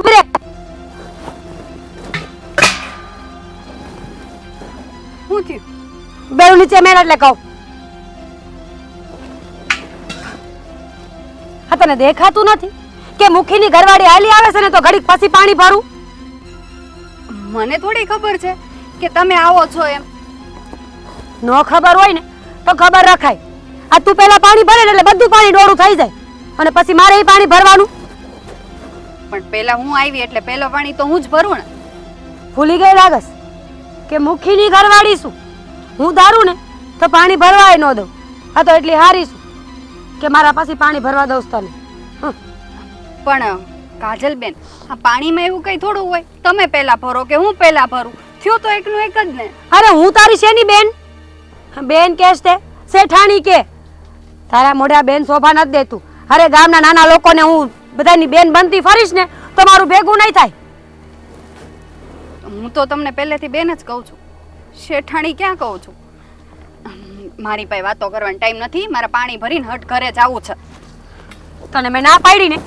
ઉભી રે. શું થયું? બેરું નીચે મેળ એટલે કહું. હા, તને દેખાતું નથી કે મુખીની ઘરવાળી હાલી આવે છે ને તો ઘડીક પછી પાણી ભરું? મને થોડી ખબર છે કે તમે આવો છો એમ. નો ખબર હોય ને તો ખબર રખાય. આ તું પેલા પાણી ભરે ને એટલે બધું પાણી ડોળું થઈ જાય અને પછી મારે એ પાણી ભરવાનું. પણ પેલા હું આવી એટલે પેલો પાણી તો હું જ ભરું ને. ભૂલી ગઈ લાગસ કે મુખીની ઘરવાળી શું? હું ધારું ને તો પાણી ભરવાય ન દઉં. આ તો એટલી હારી છું કે મારા પાસે પાણી ભરવા દઉં તને. પણ કાજલબેન, આ પાણીમાં એવું કઈ થોડું હોય તમે પેલા ભરો કે હું પેલા ભરું? થયું તો એકનું એક જ ને. અરે હું તારી શેની બેન? બેન કેસ તે શેઠાણી કે તારા મોઢા બેન શોભા નથી દેતું. અરે ગામના નાના લોકોને હું બધાની બેન બનતી ફરીશ ને તો મારું ભેગું નહીં થાય. હું તો તમને પહેલેથી બેન જ કહું છું, શેઠાણી ક્યાં કહું છું. મારી પાસે વાતો કરવાનો ટાઈમ નથી, મારે પાણી ભરીને હટ ઘરે જવું છે. તને મેં ના પાડી ને.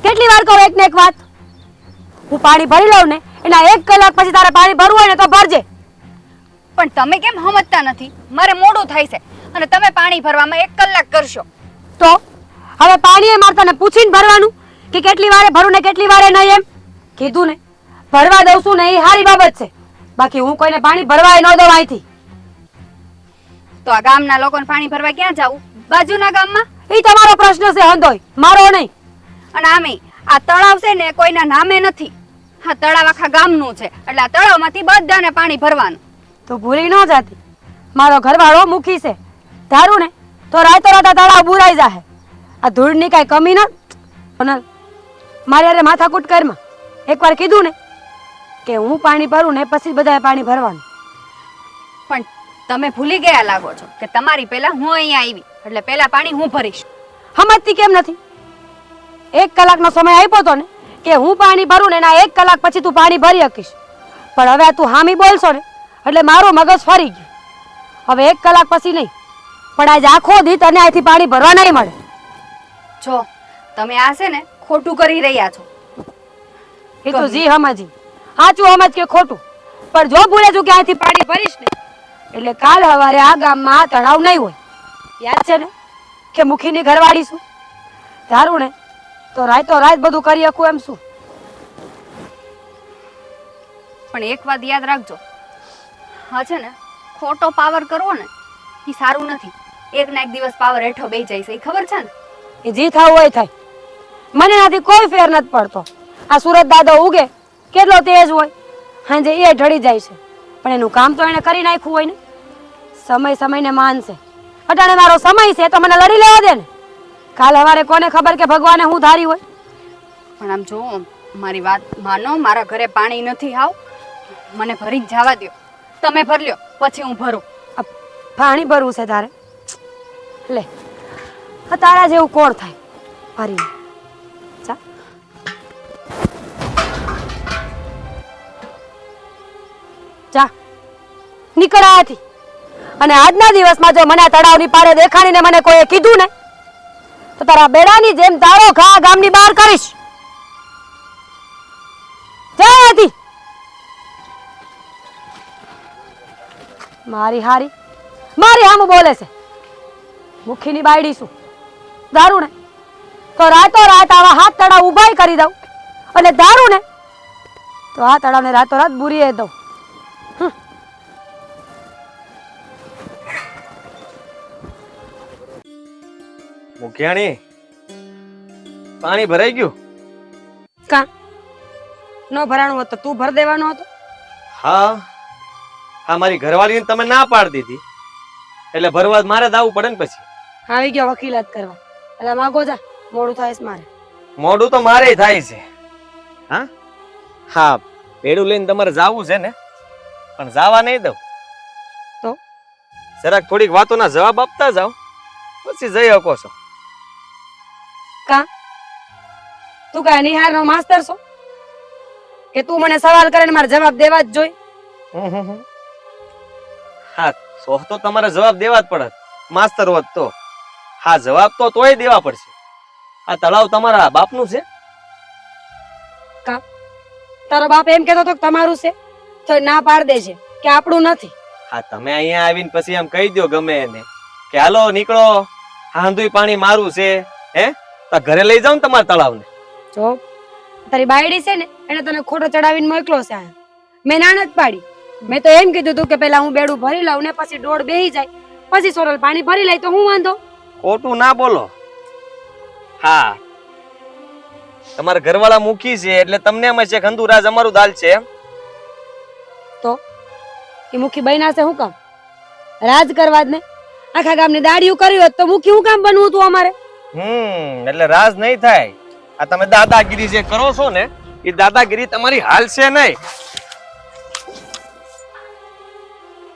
કેટલી વાર કહું એક ને એક વાત? હું પાણી ભરી લઉં ને એના 1 કલાક પછી તારે પાણી ભરવું હોય ને તો ભરજે. પણ તમે કેમ સમજતા નથી? મારે મોડું થાય છે અને તમે પાણી ભરવામાં 1 કલાક કરશો તો હવે પાણી મારે તને પૂછીને ભરવાનું કે કેટલી વારે ભરું ને કેટલી વારે નહીં? એમ કીધું ને ભરવા દઉં છું ને એ સારી બાબત છે. બાકી હું કોઈને પાણી ભરવાય ન દઉં અહીંથી. તો આ ગામના લોકોને પાણી ભરવા ક્યાં જાવું? બાજુના ગામમાં? એ તમારો પ્રશ્ન છે હંધોય, મારો નહીં. અને આમે આ તળાવ છે ને કોઈના નામે નથી. હા, તળાવ આખા ગામનું છે એટલે આ તળાવમાંથી બધાને પાણી ભરવાનું. તો ભૂલી ન જાતી, મારો ઘરવાળો મુખી છે. ધારું ને તો રાતો રાતા તળાવ બુરાઈ જાહે. આ ધૂળની કાંઈ કમી ન. મારી અરે માથાકૂટ કરમાં એકવાર કીધું ને કે હું પાણી ભરું ને પછી બધાએ પાણી ભરવાનું. પણ તમે ભૂલી ગયા લાગો છો કે તમારી પહેલા હું અહીંયા આવી એટલે પહેલા પાણી હું ભરીશ. સમજતી કેમ નથી? 1 કલાકનો સમય આપ્યો તો ને કે હું પાણી ભરું ને એના 1 કલાક પછી તું પાણી ભરી શકીશ. પણ હવે તું હામી બોલશો ને એટલે મારું મગજ ફરી ગયું. હવે 1 કલાક પછી નહીં, પણ આજે આખો દી તને અહીંથી પાણી ભરવા નહીં મળે. જો તમે આ છે ને ખોટું કરી રહ્યા છો. એ તો જી સમજી, સાચું સમજ કે ખોટું, પણ જો ભૂલે છું કે અહીંથી પાણી ભરીશ ને એટલે કાલ સવારે આ ગામમાં આ તળાવ નહીં હોય. યાદ છે ને કે મુખીની ઘરવાળી છું? ધારું ને તો રાત બધું કરી શકું એમ શું? પણ એક વાત યાદ રાખજો, હા છે ને ખોટો પાવર કરવો ને એ સારું નથી. એક ના એક દિવસ પાવર હેઠો બેસી જાય છે, એ ખબર છે ને? એ જી થવું હોય થાય, મને એનાથી કોઈ ફેર નથી પડતો. આ સુરત દાદો ઉગે કેટલો તેજ હોય, હાંજે એ ઢળી જાય છે, પણ એનું કામ તો એને કરી નાખ્યું હોય ને. સમય સમયને માનશે. અટાણે મારો સમય છે તો મને લડી લેવા દે ને. કાલ સવારે કોને ખબર કે ભગવાને હું ધારી હોય. પણ આમ જો મારી વાત માનો, મારા ઘરે પાણી નથી, આવ મને ભરી જવા દો. તમે ભર લ્યો પછી હું ભરું. પાણી ભરવું છે તારે? લે, તારા જેવું કોણ થાય ભરી? જા જા, નીકળ આયાથી. અને આજના દિવસમાં જો મને તળાવની પાળે દેખાડીને મને કોઈએ કીધું ને તો તારા બેડાની જેમ તારો ઘા ગામની બહાર કરીશ. જા આયાથી. મારી હારી મારી હામું બોલે છે. મુખીની બાયડી શું? દારૂ ને તો રાતો રાત આવા હાથ તળાવ ઉભાઈ કરી દઉં, અને દારૂ ને તો આ તળાવને રાતો રાત બુરીએ દઉં. મુખિયાણી, પાણી ભરાઈ ગયું? કા નો ભરાણું હોત તો તું ભર દેવાનો હતો? હા હા, મારી ઘરવાળીને તમે ના પાડી દીધી એટલે ભરવા મારે જ આવવું પડે ને. પછી આવી ગયો વકીલાત કરવા. એટલે માગો જા, મોડું થાય છે મારે. મોડું તો મારે થાય છે. હા હા, પેડું લઈને તમારે જાવું છે ને, પણ જવા નહીં દઉં. તો જરાક થોડીક વાતોના જવાબ આપતા જાઓ પછી જઈ શકો છો. કા તું કા નિહાર નો માસ્ટર છો કે તું મને સવાલ કરે ને મારે જવાબ દેવા જ જોઈ? હા, સોહ તો તમારે જવાબ દેવા જ પડે. માસ્તર હોત તો હા, જવાબ તો તોય દેવા પડશે. આ તળાવ તમારા બાપનું છે? તારો બાપ એમ કહેતો હતો કે તમારું છે તો ના પાડ દેજે કે આપણું નથી. હા તમે અહીંયા આવીને પછી એમ કહી દો ગમે એને કે હાલો નીકળો, હાંધુય પાણી મારું છે, હે તો ઘરે લઈ જાવ ને તમારા તળાવને. જો તારી બાયડી છે ને એને તને ખોટો ચડાવીને મોકલો છે આ. મેં ના નથી પાડી. મેં તો એમ કીધું તું કે પેલા હું બેડું ભરી લઉં ને પછી ડોળ બેહી જાય, પછી સોનલ પાણી ભરી લઈ તો હું વાંધો. ખોટું ના બોલો. હા તમારા ઘરવાળા મૂકી છે એટલે તમને એમ છે કે હંધુરાજ અમારું દાલ છે એમ. તો એ મુખી બન્યા છે હું કામ? રાજ કરવા જ ને. આખા ગામની દાડીયું કર્યું હોત તો મુખી હું કામ બનવું તું અમારે? એટલે રાજ નહીં થાય. આ તમે દાદાગીરી જે કરો છો ને એ દાદાગીરી તમારી હાલ છે નહીં.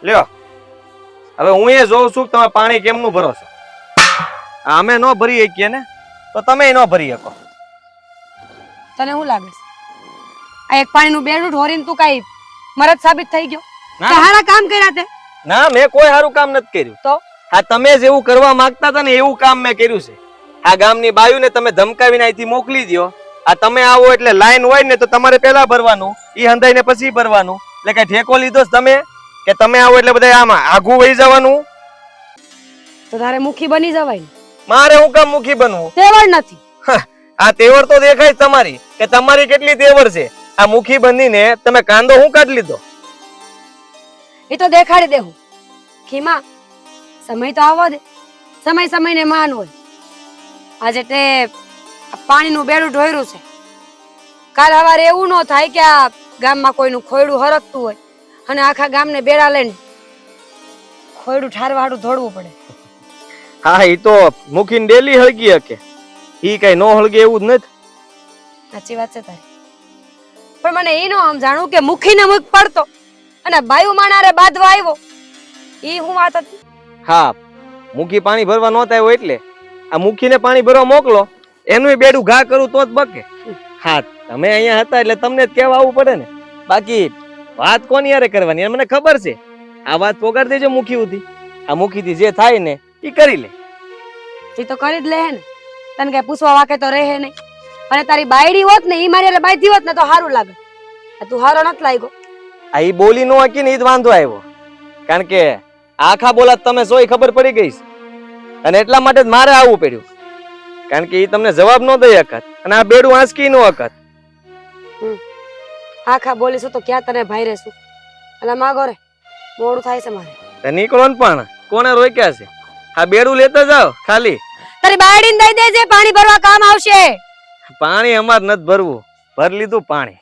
લ્યો હવે હું એ જોઉં છું કે તમે પાણી કેમનું ભરો છો. અમે ન ભરી શકીએ ને તો તમે ન ભરી શકો. તને શું લાગે છે આ એક પાણીનું બેડું ઢોરીને તું કઈ મરદ સાબિત થઈ ગયો? સારા કામ કર્યા તે? ના મેં કોઈ સારું કામ નથી કર્યું. તો હા તમે જેવું કરવા માંગતા હતા ને એવું કામ મેં કર્યું છે. આ ગામની બાયુને તમે ધમકાવીને અહીંથી મોકલી દો. આ તમે આવો એટલે લાઈન હોય ને તો તમારે પહેલા ભરવાનું, ઈ હંધાઈને પછી ભરવાનું. એટલે કઈ ઠેકો લીધો તમે કે તમે આવો એટલે બધા આમાં આઘું વહી જવાનું? તો તારે મુખી બની જવાય ને. મારે હું કામ મુખી બનવું? તેવડ નથી. આ તેવર તો દેખાય જ તમારી કે તમારી કેટલી તેવર છે. આ મુખી બનીને તમે કાંદો હું કાઢી લીધો? એ તો દેખાડી દેવું. ખીમા સમય તો આવવા દે. સમય સમયને માન હોય. આજે તે પાણીનું બેડું ઢોર્યું છે. કાલ સવારે એવું ન થાય કે આ ગામમાં કોઈનું ખોયડું હરકતું હોય અને આખા ગામને બેડા લઈને ખોયડું ઠારવાડું દોડવું પડે. હા એ તો મુખીને ડેલી હળગી હકે. ઈ કઈ નો હળગે એવું જ નથી. સાચી વાત છે તારી. પણ મને એ ન સમજાણું કે મુખીને મુખ પડતો અને બાયુ માણારે બાંધવા આવ્યો. ઈ હું વાત હતી? હા મુખી પાણી ભરવા નહોતા આવ્યો એટલે આ મુખીને પાણી ભરવા મોકલો, એનું બેડું ઘા કરું તો જ બકે. હા તમે અહીંયા હતા એટલે તમને જ કહેવા આવવું પડે ને. બાકી વાત કોની યારે કરવાની એ મને ખબર છે. આ વાત પોગાડ દેજો મુખી ઉધી. આ મુખીથી જે થાય ને એ કરી લે. એ તો કરી જ લે ને. તને કઈ પૂછવા વાકે તો રહે નહીં. અને તારી બાયડી હોત ને ઈ મારી એટલે બાયડી હોત ને તો સારું લાગે. તું હારો નથી લાગ્યો. આ ઈ બોલી નો હકી ને ઈ જ વાંધો આવ્યો. કારણ કે આખા બોલા તમે સોય ખબર પડી ગઈ છે. અને એટલા માટે જ મારે આવવું પડ્યું. કારણ કે ઈ તમને જવાબ ન દઈ હકત અને આ બેડું આંચકી નો હકત. આખા બોલીશું તો ક્યાં તને ભાઈ રહેશું. એટલે માગો રે મોડું થાય છે મારે. નીકળો ને પણ કોને રોક્યા છે? આ બેડું લેતા જાઓ ખાલી. તારી બાયડીને દઈ દેજે, પાણી ભરવા કામ આવશે. પાણી અમાર નથી ભરવું, ભરી લીધું પાણી.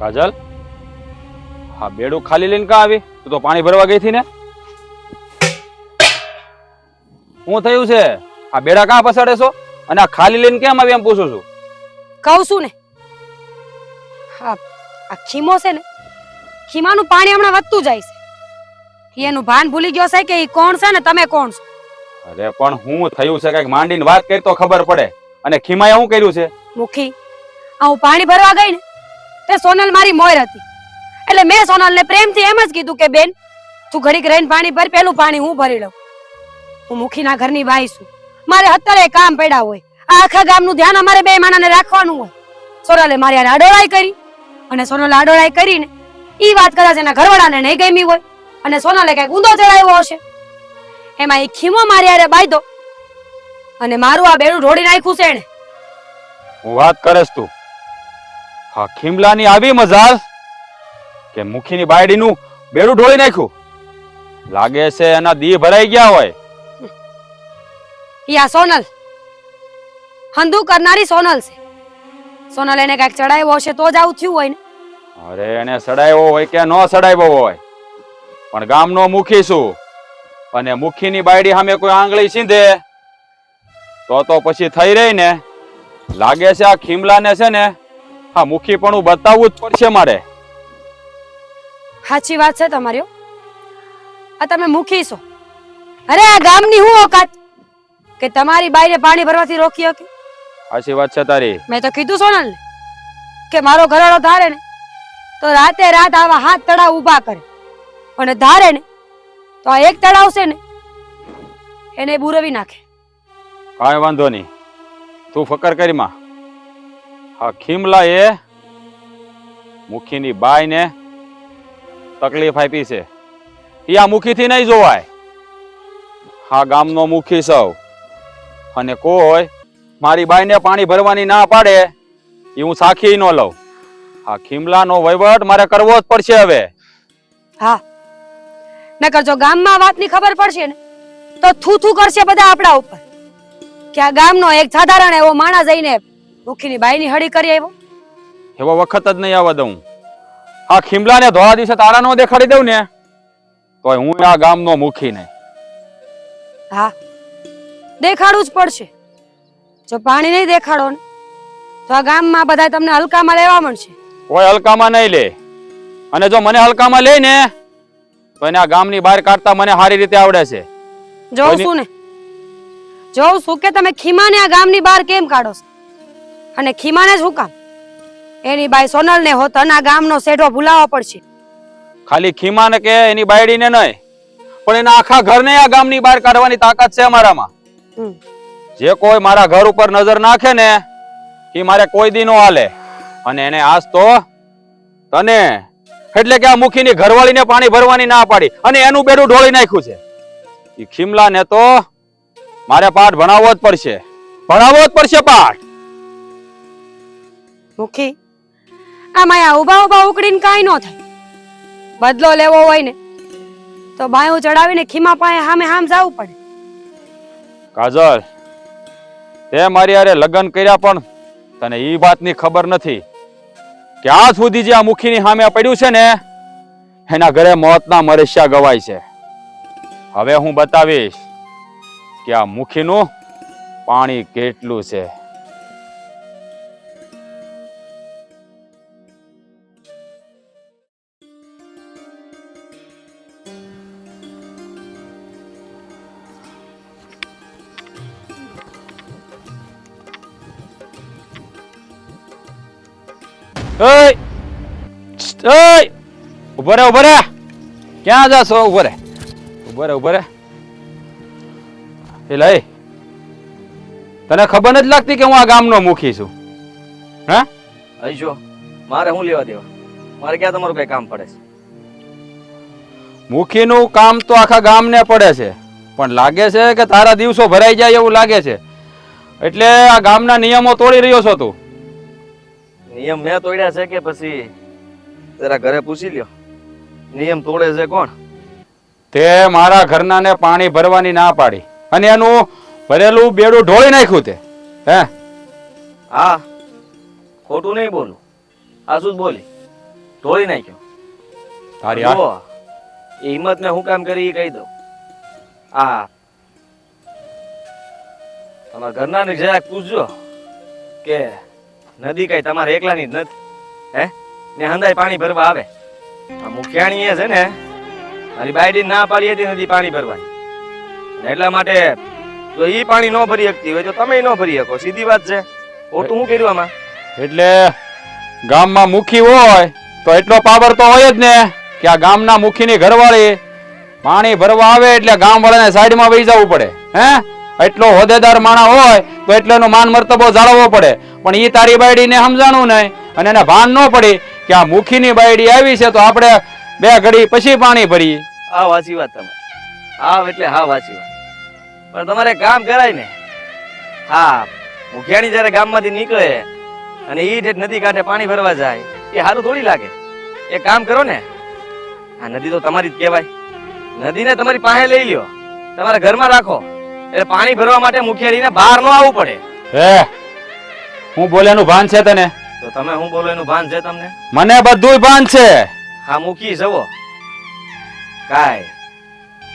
કાજલ, હા બેડું ખાલી લઈને કા આવી? તું તો પાણી ભરવા ગઈ હતી ને. શું થયું છે? આ બેડા કાં પસાડે છો અને આ ખાલી લઈને કેમ આવી એમ પૂછું છું. કહું છું ને. હા આ ખીમો છે ને, ખીમાનું પાણી હમણાં વધતું જાય છે. એનું ભાન ભૂલી ગયો છે કે ઈ કોણ છે ને તમે કોણ છો. અરે પણ હું થયું છે કઈક માંડીને વાત કરી તો ખબર પડે. અને ખીમાએ શું કર્યું છે? મુખી આ હું પાણી ભરવા ગઈ ને તે સોનલ મારી મોર હતી. એટલે મેં સોનલને પ્રેમથી એમ જ કીધું કે બેન તું ઘડીક રહીને પાણી ભર, પેલું પાણી હું ભરી લઉં. હું મુખીના ઘરની બાઈ છું. મારે અત્યારે કામ પડ્યા હોય. આ આખા ગામનું ધ્યાન અમારે બે માણાને રાખવાનું હોય. સોનલે મારી યાર આડોળાઈ કરી અને સોનલ આડોળાઈ કરીને ઈ વાત કદાચ એના ઘરવાળાને નહીં ગમી હોય અને સોનલે કઈક ઊંધો ચડાવ્યો હશે. એમાં ઈ ખીમો મારી યારે બાયદો અને મારું આ બેડું ઢોળી નાખ્યું છે એને. હું વાત કરેસ તું? હા ખીમલાની આવી મજાલ કે મુખીની બાયડીનું બેડું ઢોળી નાખ્યું. લાગે છે એના દી ભરાઈ ગયા હોય. યા સોનલ હંધુ કરનારી સોનલ છે. સોનલ એને કઈક ચડાવ્યો હશે તો જ આવું થયું હોય ને. અરે એને સડાવ્યો હોય કે ન સડાવ્યો હોય, પણ ગામનો મુખી છું અને મુખીની બાયડી સામે કોઈ આંગળી સીંધે તો પછી થઈ રહી ને. લાગે છે આ ખીમલાને છે ને હા મુખી પણ બતાવવું જ પડશે મારે. સાચી વાત છે તમારી. આ તમે મુખી છો. અરે આ ગામની હું ઓકાત કે તમારી બાઈને પાણી ભરવાથી રોકી શકે? સાચી વાત છે તારી. મેં તો કીધું સોનલ ને કે મારો ઘરવાળો ધારે ને તો રાતે રાત આવા 7 તળાવ ઊભા કરે અને ધારે ને તો આ એક તળાવ છે ને એને બુરવી નાખે. કાંઈ વાંધો નહીં, તું ફકર કરી માં. હા ખીમલા એ મુખીની બાઈને તકલીફ આપી છે, એ આ મુખીથી નહીં જોવાય. હા ગામનો મુખી સૌ, અને કોઈ મારી બાઈને પાણી ભરવાની ના પાડે એ હું સાખી ન લઉં. આ ખીમલાનો વહીવટ મારે કરવો જ પડશે હવે. હા નકર જો ગામમાં વાતની ખબર પડશે ને તો થૂથું કરશે બધા આપણા ઉપર કે આ ગામનો એક સાધારણ એવો માણસ જઈને મુખીની બાઈની હળી કરી આવ્યો. એવો વખત જ નહીં આવવા દઉં. આ ખીમલાને ધોળા દિવસે તારા નો દેખાડી દઉં ને તો હું આ ગામનો મુખી નહીં. હા દેખાડવું જ પડશે. જો પાણી નહીં દેખાડો ને તો આ ગામમાં બધા તમને હલકામાં લેવા મળશે. કોઈ હલકામાં નહીં લે, અને જો મને હલકામાં લે ને તો એને આ ગામની બહાર કાઢતા મને સારી રીતે આવડે છે. જોઉં છું ને, જોઉં છું કે તમે ખીમાને આ ગામની બહાર કેમ કાઢો છો, અને ખીમાને શું કામ? એની બાઈ સોનલ ને હોત અને આ ગામનો શેઢો ભૂલાવો પડશે. ખાલી ખીમાને કે એની બાયડીને નહીં, પણ એના આખા ઘરને આ ગામની બહાર કાઢવાની તાકાત છે અમારામાં. હમ. જે કોઈ મારા ઘર ઉપર નજર નાખે ને એ મારે કોઈ દી નો હાલે. અને એને આજ તો તને એટલે કે આ મુખીની ઘરવાળીને પાણી ભરવાની ના પાડી અને એનું બેડું ઢોળી નાખ્યું છે. એ ખીમલાને તો મારે પાઠ ભણાવવો જ પડશે, ભણાવવો જ પડશે પાઠ. મુખી આમાં આ ઉભા ઉભા ઉકળીને કાંઈ ન થાય. બદલો લેવો હોય ને તો બાયું ચડાવીને ખીમા પાસે સામે હામ જવું પડે. કાજલ, તે મારી હારે લગ્ન કર્યા પણ તને ઈ વાતની ખબર નથી કે આજ સુધી જે આ મુખીની સામે પડ્યું છે ને એના ઘરે મોતના મરસ્યા ગવાય છે. હવે હું બતાવીશ કે આ મુખીનું પાણી કેટલું છે. ઉભો રે, ઉભો રે, ક્યાં જાશો? ઉભો રે, ઉભો રે, ઉભો રે. એ લઈ, તને ખબર નથી લાગતી કે હું આ ગામનો મુખી છું? હે આઈશો, મારે હું લેવા દેવા? મારે ક્યાં તમારું કઈ કામ પડે છે? મુખીનું કામ તો આખા ગામને પડે છે, પણ લાગે છે કે તારા દિવસો ભરાઈ જાય એવું લાગે છે, એટલે આ ગામના નિયમો તોડી રહ્યો છો તું. નિયમ મેં તોડ્યા છે કે પછી જરા ઘરે પૂછી લ્યો, નિયમ તોડે છે કોણ? તે મારા ઘરનાને પાણી ભરવાની ના પાડી અને એનું ભરેલું બેડું ઢોળી નાખ્યું તે. હે હા, ખોટું નહીં બોલું, આસુ જ બોલી. ઢોળી નાખ્યો. તારી જુઓ, એ હિંમત મેં હું કામ કરી એ કહી દઉં. હા, તમારા ઘરના ને જરાક પૂછજો કે નદી કઈ તમારે એકલાની જ નથી. હે ને હંદાય પાણી ભરવા આવે. આ મુખિયાણી એ છે ને મારી બાયડી ના પાડી હતી નદી પાણી ભરવાની, એટલા માટે જો ઈ પાણી ન ભરી શકતી હોય તો તમે ન ભરી શકો. સીધી વાત છે. ખોટું શું કર્યું આમાં? એટલે ગામમાં મુખી હોય તો એટલો પાવર તો હોય જ ને કે આ ગામના મુખીની ઘરવાળી પાણી ભરવા આવે એટલે ગામ વાળાને સાઈડમાં વહી જવું પડે. હે એટલો હોદ્દેદાર માણા હોય તો એટલો એનો માન મર્તબો જાળવવો પડે. પણ ઈ તારી બાયડીને સમજાણું નહીં અને એને ભાન ન પડી કે આ મુખીની બાયડી આવી છે તો આપણે બે ઘડી પછી પાણી ભરીએ. હા વાંચી વાત તમે. હા એટલે હા વાંચી વાત. પણ તમારે કામ કરાય ને. હા, મુખિયાણી જયારે ગામમાંથી નીકળે અને ઈ ઠેઠ નદી કાંઠે પાણી ભરવા જાય એ સારું થોડી લાગે. એ કામ કરો ને, આ નદી તો તમારી જ કહેવાય. નદીને તમારી પાસે લઈ લ્યો, તમારા ઘરમાં રાખો, એટલે પાણી ભરવા માટે મુખિયાણીને બહાર ન આવવું પડે. હે હું બોલ્યાનું ભાન છે તને? તો તમે હું બોલો એનું ભાન છે તમને? મને બધુંય ભાન છે. હા મૂકી જવો કાય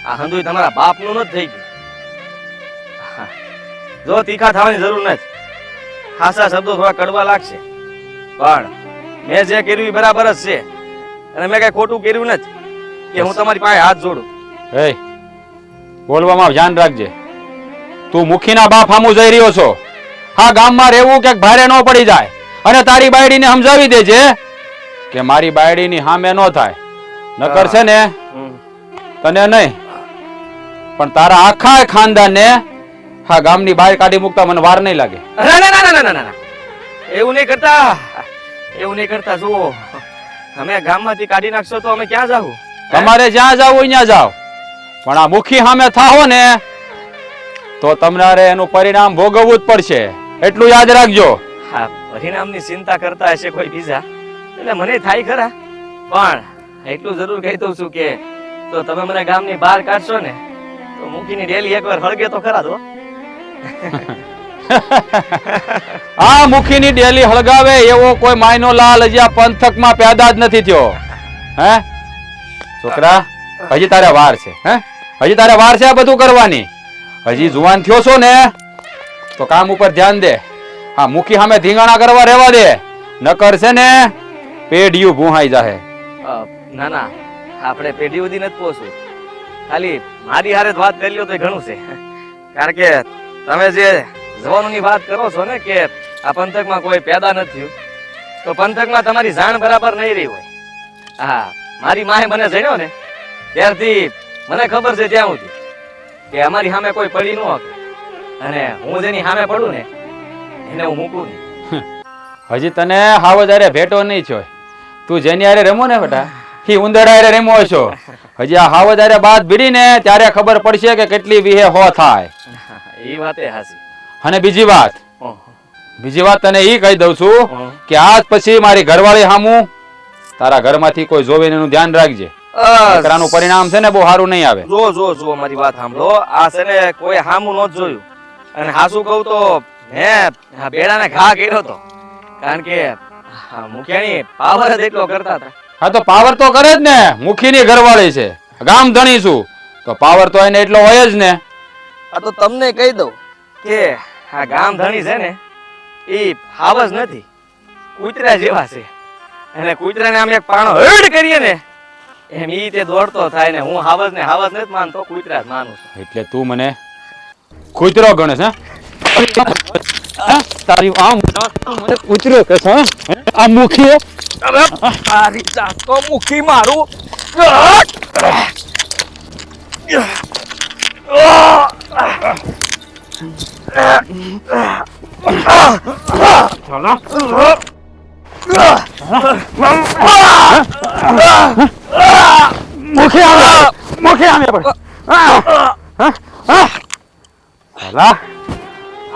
આ હંધુય તમારા બાપનું નથી થઈ ગયું. હા, જો તીખા થવાની જરૂર નથી. ખાસા શબ્દો થોડા કડવા લાગશે, પણ મેં જે કર્યું એ બરાબર જ છે અને મેં કઈ ખોટું કર્યું નથી કે હું તમારી પાસે હાથ જોડું. એ બોલવામાં ધ્યાન રાખજે. તું મુખીના બાપ સામું જઈ રહ્યો છો. હા ગામમાં રહેવું કે ભારે ન પડી જાય અને તારી બાયડીને સમજાવી દેજે કે મારી બાયડીની સામે ન થાય. નકર છે ને તને નહીં પણ તારા આખા ખાનદાનને હા ગામની બહાર કાઢી મૂકતા મને વાર નહીં લાગે. ના ના ના ના ના ના એવું નહીં કરતા જુઓ અમે ગામમાંથી કાઢી નાખશો તો અમે ક્યાં જાવું? તમારે જ્યાં જાવ હોય ત્યાં જાવ, પણ આ મુખી સામે થાઓ ને તો તમારે એનું પરિણામ ભોગવવું જ પડશે, એટલું યાદ રાખજો. હા પરિણામની ચિંતા કરતા હશે કોઈ બીજા, એટલે મને થાય ખરા, પણ એટલું જરૂર કહી દઉં છું કે તો તમે મને ગામની બહાર કાઢશો ને તો મુખીની ડેલી એકવાર હળગે તો ખરા દો. આ મુખીની ડેલી હળગાવે એવો કોઈ માયનો લાલ હજી આ પંથકમાં પેદા જ નથી થયો. હે છોકરા, હજી તારે વાર છે. હજી તારે વાર છે આ બધું કરવાની. હજી જુવાન થયો છો ને તો કામ ઉપર ધ્યાન દે. હા મુખી સામે ધીંગાણા કરવા રહેવા દે, નકર છે ને પેઢિયું ભૂહાઈ જાહે. ના ના આપણે પેઢી સુધી નથી પહોંચવું, ખાલી મારી હારે જ વાત કરી લ્યો તો ઘણું છે. કારણ કે તમે જે જવાનોની વાત કરો છો ને કે આ પંથકમાં કોઈ પેદા નથી થયું, તો પંથકમાં તમારી જાણ બરાબર નહીં રહી હોય. હા મારી માએ મને જણ્યો ને ત્યારથી મને ખબર છે ત્યાં સુધી કે અમારી સામે કોઈ પડી ન શકે, અને હું જેની સામે પડું ને એને હું મૂકું નહીં. હજી તને હાવજારે ભેટો નહીં છો. તું જેની હારે રમો ને બેટા એ ઉંદરડા હારે રમો છો. હજી આ હાવજારે બાદ ભીડી ને ત્યારે ખબર પડશે કે કેટલી વિહે હો થાય. એ વાતે હાસી. અને બીજી વાત તને ઈ કહી દઉં છું કે આજ પછી મારી ઘરવાળી હામું તારા ઘરમાંથી કોઈ જોવે એનું ધ્યાન રાખજે. દીકરાનું પરિણામ છે ને બહુ સારું નહીં આવે. જો મારી વાત સાંભળો, આ છે ને કોઈ હામું ન જોયું, અને હાસું કહું તો મેં બેડાને ઘા કર્યો હતો, કારણ કે મુખિયાણી પાવર જ એટલો કરતા હતા. હા તો પાવર તો કરે જ ને, મુખીની ઘરવાળી છે, ગામ ધણી છું તો પાવર તો એને એટલો હોય જ ને. આ તો તમને કહી દઉં કે આ ગામ ધણી છે ને એ હાવજ નથી, કૂતરા જેવા છે, અને કૂતરાને આમ એક પાણો હડ કરીએ ને એમ ઈ તે દોડતો થાય ને. હું હાવજ નથી માનતો, કૂતરા જ માનું છું. એટલે તું મને કૂતરો ગણેશ? તારી આમ કૂતરો કે છે આ મુખી? અરે તારી જાત તો મુખી મારું.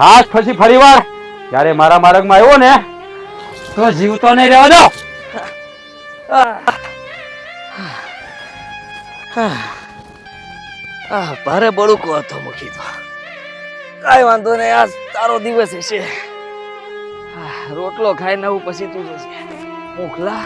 હાથ પછી ફરી વાર ત્યારે મારા માર્ગમાં આવ્યો ને તો જીવતો નહીં રહેવા દો. ભારે બળુકો હતો મુખી તો. કાઈ વાંધો નહીં, આજ તારો દિવસ હશે. રોટલો ખાઈ નવું પછી તું જશે. મોકલા